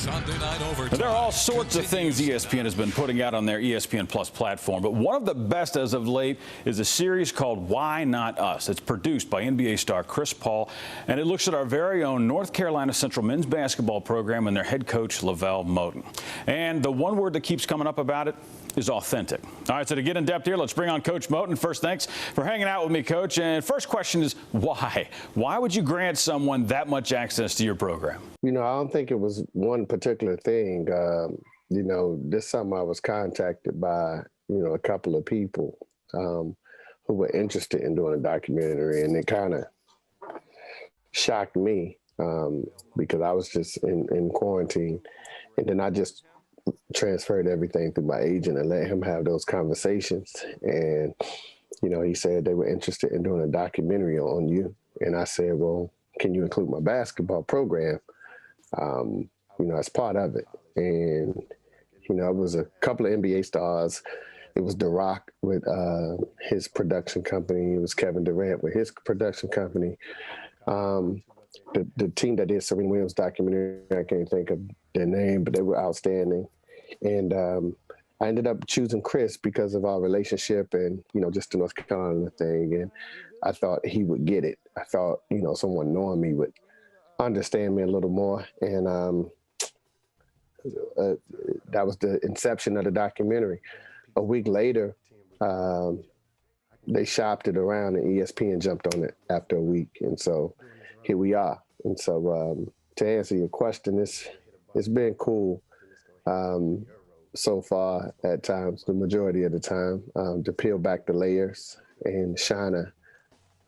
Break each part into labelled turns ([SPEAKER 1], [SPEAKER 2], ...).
[SPEAKER 1] Sunday night overtime.
[SPEAKER 2] There are all sorts of things ESPN has been putting out on their ESPN Plus platform, but one of the best as of late is a series called Why Not Us. It's produced by NBA star Chris Paul, and it looks at our very own North Carolina Central men's basketball program and their head coach, LeVelle Moton. And the one word that keeps coming up about it is authentic. All right, so to get in depth here, let's bring on Coach Moton. First, thanks for hanging out with me, Coach. And first question is why? Why would you grant someone that much access to your program?
[SPEAKER 3] You know, I don't think it was one particular thing. You know, this summer I was contacted by, a couple of people who were interested in doing a documentary, and it kind of shocked me because I was just in quarantine. And then I just transferred everything through my agent and let him have those conversations. And, he said they were interested in doing a documentary on you. And I said, well, can you include my basketball program, as part of it? And, it was a couple of NBA stars. It was The Rock with his production company. It was Kevin Durant with his production company. The team that did Serena Williams documentary, I can't think of their name, but they were outstanding. And I ended up choosing Chris because of our relationship and, just the North Carolina thing. And I thought he would get it. I thought, someone knowing me would understand me a little more. And that was the inception of the documentary. A week later, they shopped it around and ESPN jumped on it after a week. And so here we are. And so to answer your question, it's been cool so far at times, the majority of the time, to peel back the layers and shine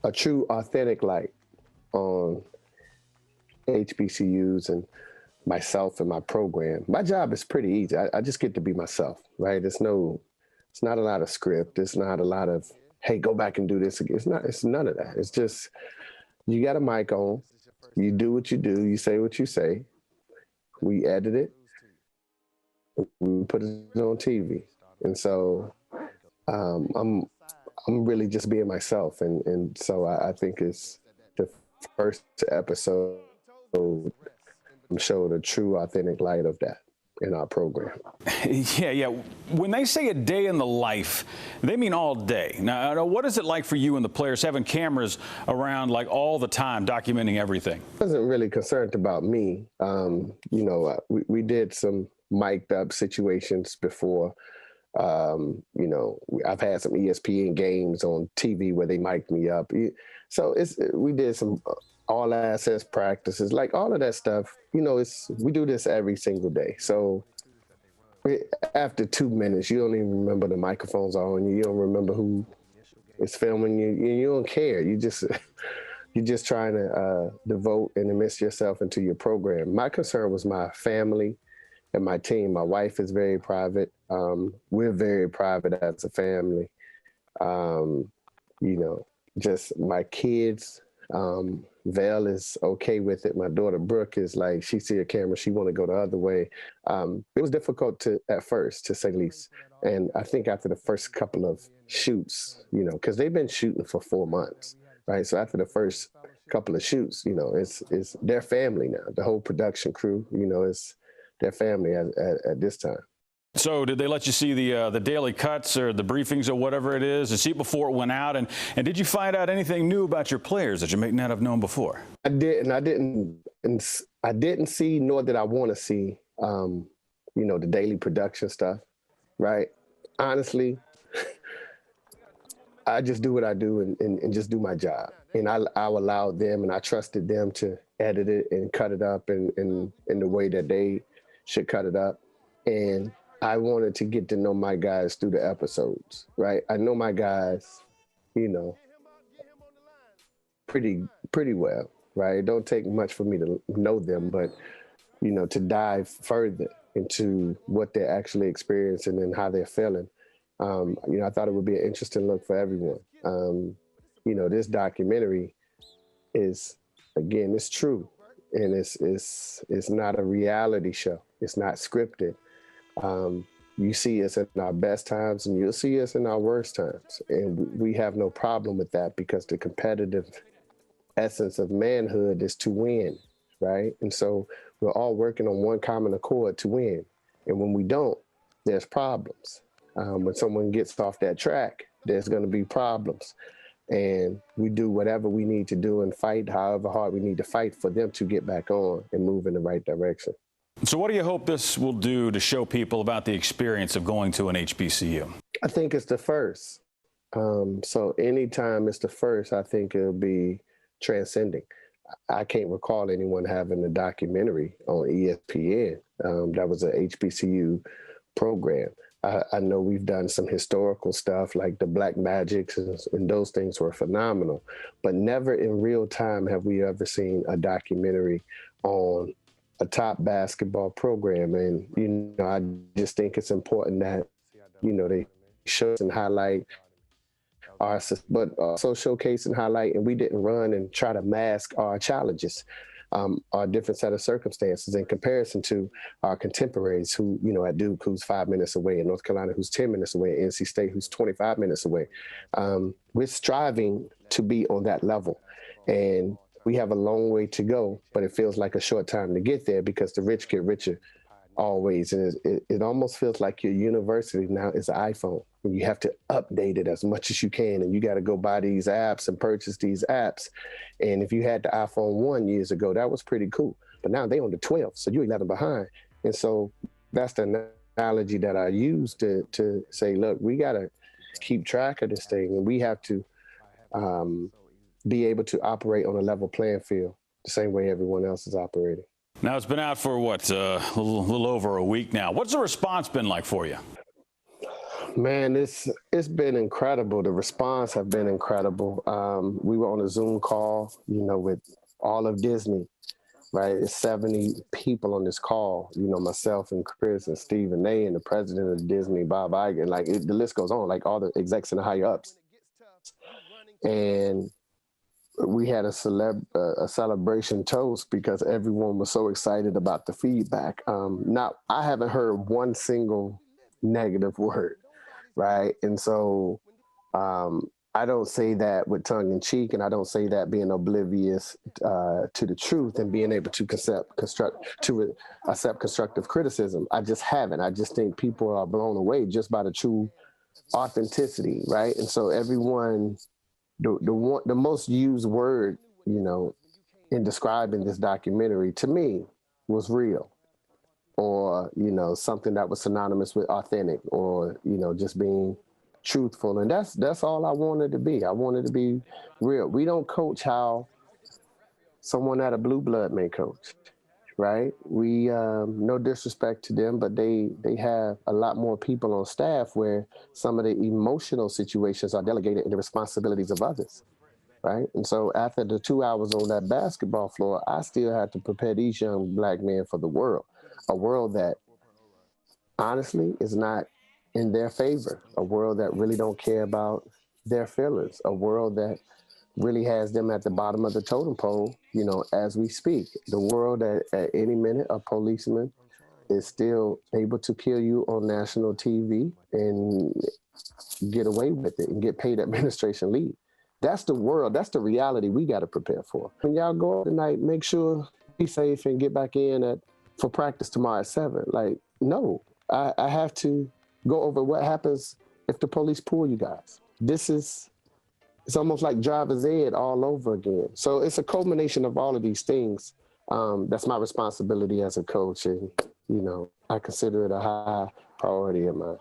[SPEAKER 3] a true, authentic light on HBCUs and myself and my program. My job is pretty easy. I just get to be myself, right? It's not a lot of script. It's not a lot of, hey, go back and do this again. It's none of that. It's just, you got a mic on, you do what you do, you say what you say, we edit it, we put it on TV. And so I'm really just being myself. And so I think it's the first episode showed a true, authentic light of that in our program.
[SPEAKER 2] Yeah. When they say a day in the life, they mean all day. Now, what is it like for you and the players having cameras around like all the time, documenting everything?
[SPEAKER 3] I wasn't really concerned about me. We did some mic'd up situations before. I've had some ESPN games on TV where they mic'd me up. So we did some all access practices, like all of that stuff. We do this every single day. So after 2 minutes, you don't even remember the microphones are on you. You don't remember who is filming you. You don't care. You're just trying to devote and immerse yourself into your program. My concern was my family and my team. My wife is very private. We're very private as a family. Just my kids. Val is okay with it. My daughter Brooke is like, she see a camera, she want to go the other way. It was difficult at first, to say the least. And I think after the first couple of shoots, because they've been shooting for 4 months, right? So after the first couple of shoots, it's their family now. The whole production crew, it's their family at this time.
[SPEAKER 2] So did they let you see the daily cuts or the briefings or whatever it is, to see it before it went out? And did you find out anything new about your players that you may not have known before?
[SPEAKER 3] I didn't see, nor did I want to see, the daily production stuff, right? Honestly, I just do what I do and just do my job. And I allowed them and I trusted them to edit it and cut it up in the way that they should cut it up. And I wanted to get to know my guys through the episodes, right? I know my guys, pretty well, right? It don't take much for me to know them, but, to dive further into what they're actually experiencing and how they're feeling. I thought it would be an interesting look for everyone. This documentary is, again, it's true. And it's not a reality show. It's not scripted. You see us in our best times and you'll see us in our worst times. And we have no problem with that because the competitive essence of manhood is to win, right? And so We're all working on one common accord to win. And when we don't, there's problems. When someone gets off that track, there's going to be problems. And we do whatever we need to do and fight however hard we need to fight for them to get back on and move in the right direction.
[SPEAKER 2] So what do you hope this will do to show people about the experience of going to an HBCU?
[SPEAKER 3] I think it's the first. So anytime it's the first, I think it'll be transcending. I can't recall anyone having a documentary on ESPN that was an HBCU program. I know we've done some historical stuff like the Black Magics, and those things were phenomenal, but never in real time have we ever seen a documentary on a top basketball program. And, you know, I just think it's important that, you know, they show and highlight our, but also showcase and highlight, and we didn't run and try to mask our challenges. Our different set of circumstances in comparison to our contemporaries who, you know, at Duke, who's 5 minutes away, in North Carolina, who's 10 minutes away, NC State, who's 25 minutes away. We're striving to be on that level. And we have a long way to go, but it feels like a short time to get there because the rich get richer always. And it almost feels like your university now is an iPhone. And you have to update it as much as you can. And you got to go buy these apps and purchase these apps. And if you had the iPhone 1 years ago, that was pretty cool. But now they on the 12, so you're 11 behind. And so that's the analogy that I use to say, look, we got to keep track of this thing. And we have to be able to operate on a level playing field the same way everyone else is operating.
[SPEAKER 2] Now, it's been out for, what, a little over a week now. What's the response been like for you?
[SPEAKER 3] Man, it's been incredible. The response have been incredible. We were on a Zoom call, you know, with all of Disney, right? It's 70 people on this call, you know, myself and Chris and Stephen A. and the president of Disney, Bob Iger, like the list goes on, like all the execs and the higher ups. And we had a celebration toast because everyone was so excited about the feedback. Now, I haven't heard one single negative word, right? And so I don't say that with tongue in cheek, and I don't say that being oblivious to the truth and being able to accept constructive criticism. I just haven't. I just think people are blown away just by the true authenticity, right? And so everyone, the most used word, you know, in describing this documentary to me was real, or, you know, something that was synonymous with authentic, or, you know, just being truthful. And that's all I wanted to be. I wanted to be real. We don't coach how someone at a blue blood may coach, right? We, no disrespect to them, but they have a lot more people on staff where some of the emotional situations are delegated in the responsibilities of others, right? And so after the 2 hours on that basketball floor, I still had to prepare these young Black men for the world, a world that honestly is not in their favor, a world that really don't care about their feelings, a world that really has them at the bottom of the totem pole, you know, as we speak. The world that at any minute a policeman is still able to kill you on national TV and get away with it and get paid administration leave. That's the world. That's the reality we got to prepare for. When y'all go out tonight, make sure be safe and get back in for practice tomorrow at 7. Like, no, I have to go over what happens if the police pull you guys. It's almost like driver's ed all over again. So it's a culmination of all of these things. That's my responsibility as a coach. And, you know, I consider it a high priority of mine.